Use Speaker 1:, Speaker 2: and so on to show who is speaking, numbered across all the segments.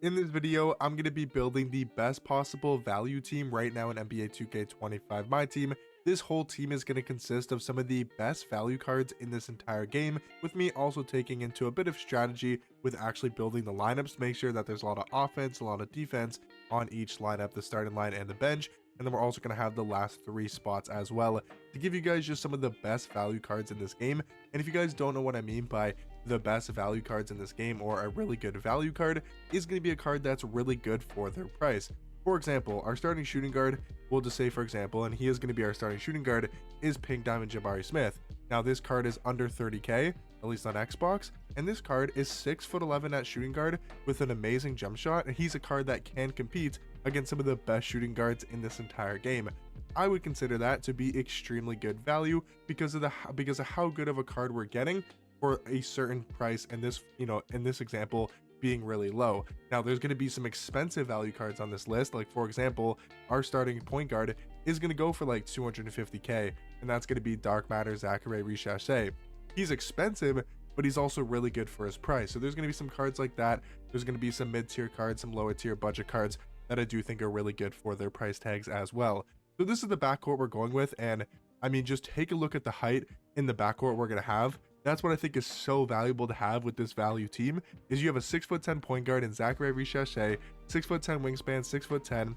Speaker 1: In this video, I'm going to be building the best possible value team right now in NBA 2K25 My Team. This whole team is going to consist of some of the best value cards in this entire game, with me also taking into a bit of strategy with actually building the lineups to make sure that there's a lot of offense, a lot of defense on each lineup, the starting line and the bench. And then we're also going to have the last 3 spots as well to give you guys just some of the best value cards in this game. And if you guys don't know what I mean by the best value cards in this game, or a really good value card is going to be a card that's really good for their price. For example, our starting shooting guard, we'll just say for example, and he is going to be our starting shooting guard, is Pink Diamond Jabari Smith. Now this card is under 30k, at least on Xbox, and this card is 6'11" at shooting guard with an amazing jump shot, and he's a card that can compete against some of the best shooting guards in this entire game. I would consider that to be extremely good value because of how good of a card we're getting for a certain price, and this, in this example, being really low. Now there's going to be some expensive value cards on this list, like for example, our starting point guard is going to go for like 250k, and that's going to be Dark Matter Zachary Richashay. He's expensive, but he's also really good for his price. So there's going to be some cards like that. There's going to be some mid-tier cards, some lower tier budget cards that I do think are really good for their price tags as well. So this is the backcourt we're going with, and I mean, just take a look at the height in the backcourt we're going to have. That's what I think is so valuable to have with this value team, is you have a 6'10" point guard in Zachary Richashay, 6'10" wingspan, 6'10".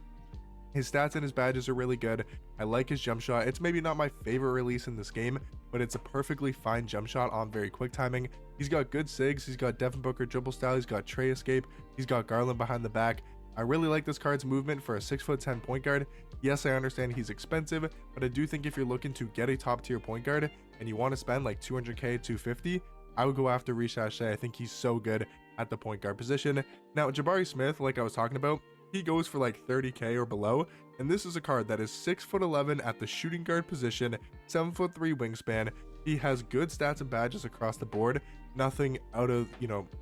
Speaker 1: His stats and his badges are really good. I like his jump shot. It's maybe not my favorite release in this game, but it's a perfectly fine jump shot on very quick timing. He's got good sigs. He's got Devin Booker dribble style. He's got tray escape. He's got Garland behind the back. I really like this card's movement for a 6'10" point guard. Yes, I understand he's expensive, but I do think if you're looking to get a top tier point guard and you want to spend like 200k, 250, I would go after Richashay. I think he's so good at the point guard position. Now, Jabari Smith, like I was talking about, he goes for like 30k or below, and this is a card that is 6'11" at the shooting guard position, 7'3" wingspan. He has good stats and badges across the board, nothing out of,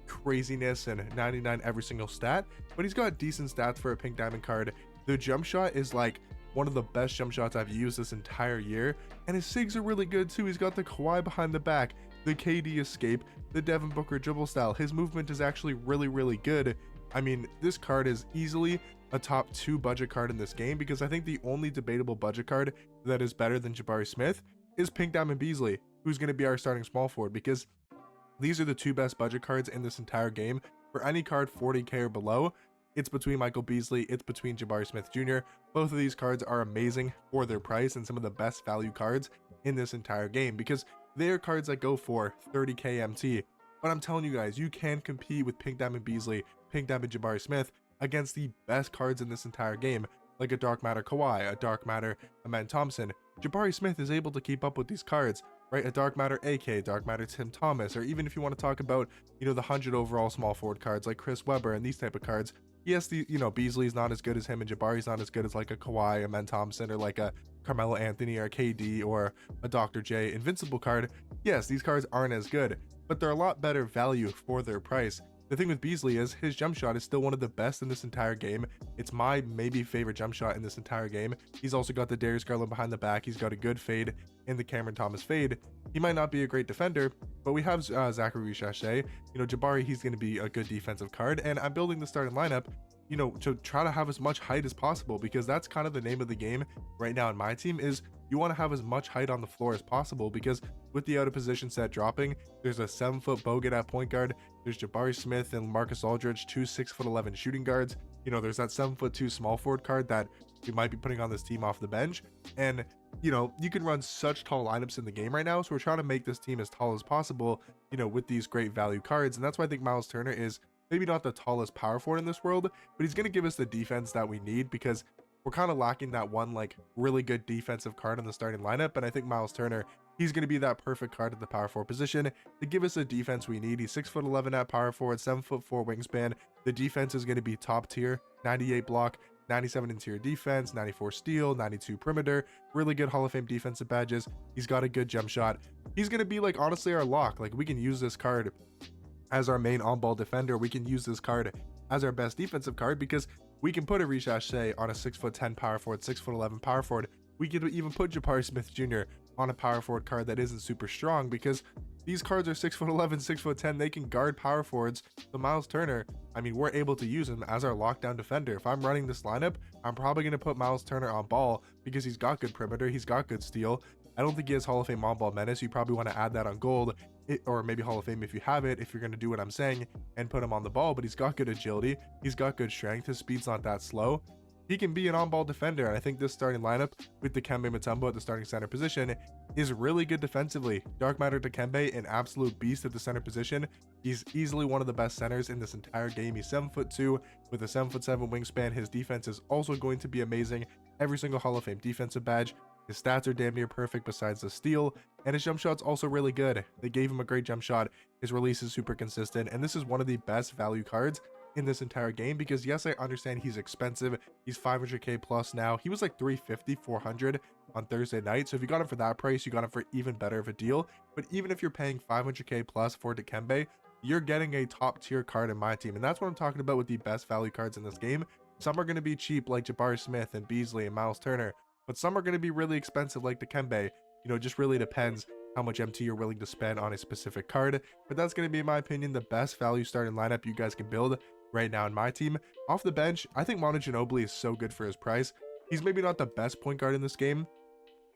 Speaker 1: craziness and 99 every single stat, but he's got decent stats for a pink diamond card. The jump shot is like one of the best jump shots I've used this entire year, and his sigs are really good too. He's got the Kawhi behind the back, the KD escape, the Devin Booker dribble style. His movement is actually really good. I mean, this card is easily a top 2 budget card in this game, because I think the only debatable budget card that is better than Jabari Smith is Pink Diamond Beasley, who's going to be our starting small forward, because these are the 2 best budget cards in this entire game. For any card 40k or below, it's between Michael Beasley, it's between Jabari Smith Jr. Both of these cards are amazing for their price and some of the best value cards in this entire game, because they are cards that go for 30k MT. But I'm telling you guys, you can compete with Pink Diamond Beasley, Pink Diamond Jabari Smith against the best cards in this entire game, like a Dark Matter Kawhi, a Dark Matter Amen Thompson. Jabari Smith is able to keep up with these cards, right? A Dark Matter AK, Dark Matter Tim Thomas, or even if you want to talk about, the 100 overall small forward cards like Chris Webber and these type of cards. Yes, Beasley's not as good as him, and Jabari's not as good as like a Kawhi, a Men Thompson, or like a Carmelo Anthony, or a KD, or a Dr. J Invincible card. Yes, these cards aren't as good, but they're a lot better value for their price. The thing with Beasley is his jump shot is still one of the best in this entire game. It's my maybe favorite jump shot in this entire game. He's also got the Darius Garland behind the back. He's got a good fade in the Cameron Thomas fade. He might not be a great defender, but we have Zachary Richashay. Jabari, he's going to be a good defensive card, and I'm building the starting lineup to try to have as much height as possible, because that's kind of the name of the game right now in my team, is you want to have as much height on the floor as possible, because with the out of position set dropping, there's a 7-foot Bogut at point guard, there's Jabari Smith and Marcus Aldridge, 2 6'11" shooting guards. There's that 7'2" small forward card that we might be putting on this team off the bench, and you can run such tall lineups in the game right now, so we're trying to make this team as tall as possible, with these great value cards. And that's why I think Myles Turner is maybe not the tallest power forward in this world, but he's going to give us the defense that we need, because we're kind of lacking that one like really good defensive card in the starting lineup. And I think Myles Turner, he's going to be that perfect card at the power forward position to give us the defense we need. He's 6'11" at power forward, 7'4" wingspan. The defense is going to be top tier, 98 block, 97 interior defense, 94 steal, 92 perimeter, really good Hall of Fame defensive badges. He's got a good jump shot. He's going to be like honestly our lock. Like, we can use this card as our main on-ball defender. We can use this card as our best defensive card, because we can put a Richashay on a 6'10" power forward, 6'11" power forward. We could even put Jabari Smith Jr. on a power forward card that isn't super strong, because These cards are 6'11", 6'10". They can guard power forwards. So Miles Turner, I mean, we're able to use him as our lockdown defender. If I'm running this lineup, I'm probably going to put Miles Turner on ball because he's got good perimeter. He's got good steal. I don't think he has Hall of Fame on-ball menace. You probably want to add that on gold, or maybe Hall of Fame if you have it, if you're going to do what I'm saying and put him on the ball. But he's got good agility. He's got good strength. His speed's not that slow. He can be an on-ball defender, and I think this starting lineup with Dikembe Mutombo at the starting center position is really good defensively. Dark Matter Dikembe, an absolute beast at the center position. He's easily one of the best centers in this entire game. He's 7'2" with a 7'7" wingspan. His defense is also going to be amazing. Every single Hall of Fame defensive badge. His stats are damn near perfect besides the steal, and his jump shot's also really good. They gave him a great jump shot. His release is super consistent, and this is one of the best value cards in this entire game because yes, I understand he's expensive. He's 500k plus now. He was like 350, 400 on Thursday night. So if you got him for that price, you got him for even better of a deal. But even if you're paying 500k plus for Dikembe, you're getting a top tier card in my team. And that's what I'm talking about with the best value cards in this game. Some are going to be cheap like Jabari Smith and Beasley and Miles Turner, but some are going to be really expensive like Dikembe. You know, it just really depends how much MT you're willing to spend on a specific card. But that's going to be, in my opinion, the best value starting lineup you guys can build right now in my team. Off the bench, I think Manu Ginobili is so good for his price. He's maybe not the best point guard in this game,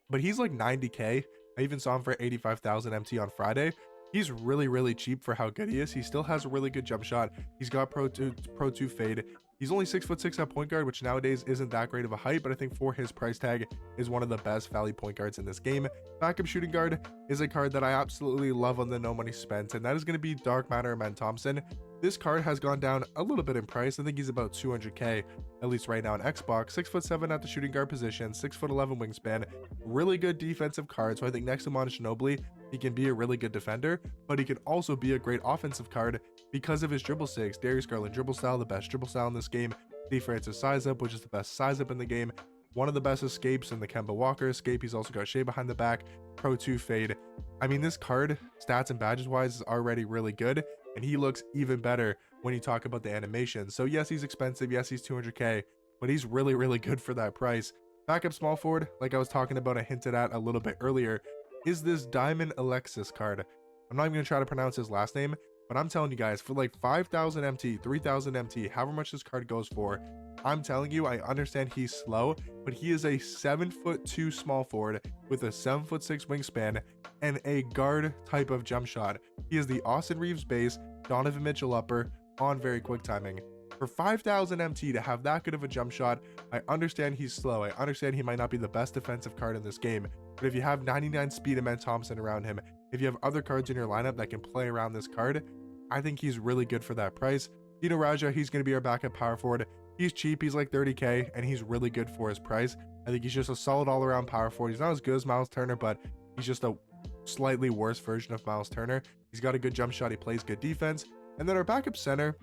Speaker 1: but he's like 90k. I even saw him for 85,000 MT on Friday. He's really cheap for how good he is. He still has a really good jump shot. He's got Pro 2 fade. He's only 6'6" at point guard, which nowadays isn't that great of a height, but I think for his price tag is one of the best value point guards in this game. Backup shooting guard is a card that I absolutely love on the no money spent, and that is going to be Dark Matter Man Thompson. This card has gone down a little bit in price. I think he's about 200k, at least right now on Xbox. 6'7" at the shooting guard position, 6'11" wingspan, really good defensive card. So I think next to Manu Ginobili, he can be a really good defender, but he can also be a great offensive card because of his dribble sigs. Darius Garland dribble style, the best dribble style in this game. Steve Francis size up, which is the best size up in the game. One of the best escapes in the Kemba Walker escape. He's also got shade behind the back, Pro 2 fade. I mean, this card, stats and badges wise, is already really good, and he looks even better when you talk about the animation. So yes, he's expensive. Yes, he's 200k, but he's really good for that price. Backup small forward, like I was talking about, I hinted at a little bit earlier, is this Diamond Alexis card. I'm not even going to try to pronounce his last name, but I'm telling you guys, for like 5,000 MT, 3,000 MT, however much this card goes for, I'm telling you, I understand he's slow, but he is a 7'2" small forward with a 7'6" wingspan and a guard type of jump shot. He is the Austin Reeves base, Donovan Mitchell upper on very quick timing. For 5,000 MT to have that good of a jump shot, I understand he's slow. I understand he might not be the best defensive card in this game, but if you have 99 speed and Man Thompson around him, if you have other cards in your lineup that can play around this card, I think he's really good for that price. Dino Raja, he's going to be our backup power forward. He's cheap, he's like 30k, and he's really good for his price. I think he's just a solid all-around power forward. He's not as good as Miles Turner, but he's just a slightly worse version of Miles Turner. He's got a good jump shot, he plays good defense. And then our backup center,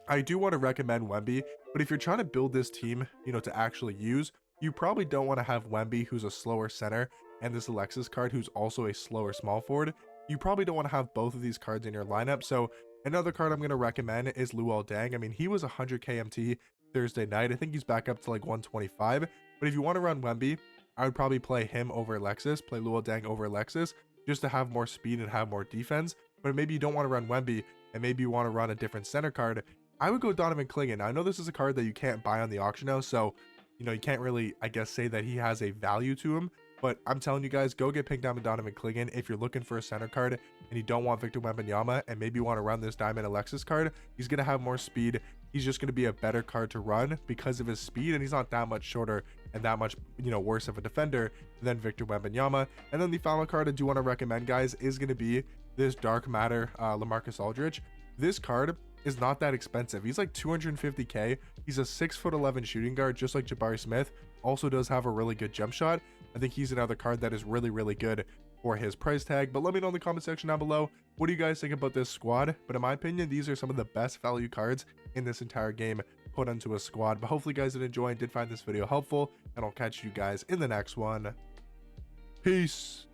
Speaker 1: I do want to recommend Wemby, but if you're trying to build this team, you know, to actually use, you probably don't want to have Wemby, who's a slower center, and this Alexis card, who's also a slower small forward. You probably don't want to have both of these cards in your lineup. So another card I'm going to recommend is Luol Deng. I mean, he was 100k MT Thursday night. I think he's back up to like 125. But if you want to run Wemby, I would probably play him over Alexis, play Luol Deng over Alexis, just to have more speed and have more defense. But maybe you don't want to run Wemby, and maybe you want to run a different center card. I would go Donovan Clingan. Now, I know this is a card that you can't buy on the auction house, so you know you can't really, I guess, say that he has a value to him. But I'm telling you guys, go get Pink Diamond Donovan Clingan if you're looking for a center card and you don't want Victor Wembanyama and maybe you want to run this Diamond Alexis card. He's going to have more speed. He's just going to be a better card to run because of his speed, and he's not that much shorter and that much, you know, worse of a defender than Victor Wembanyama. And then the final card I do want to recommend, guys, is going to be this Dark Matter LaMarcus Aldridge. This card is not that expensive. He's like 250k. He's a 6'11" shooting guard, just like Jabari Smith. Also does have a really good jump shot. I think he's another card that is really good for his price tag. But let me know in the comment section down below, what do you guys think about this squad? But in my opinion, these are some of the best value cards in this entire game put onto a squad. But hopefully you guys did enjoy and did find this video helpful, and I'll catch you guys in the next one. Peace.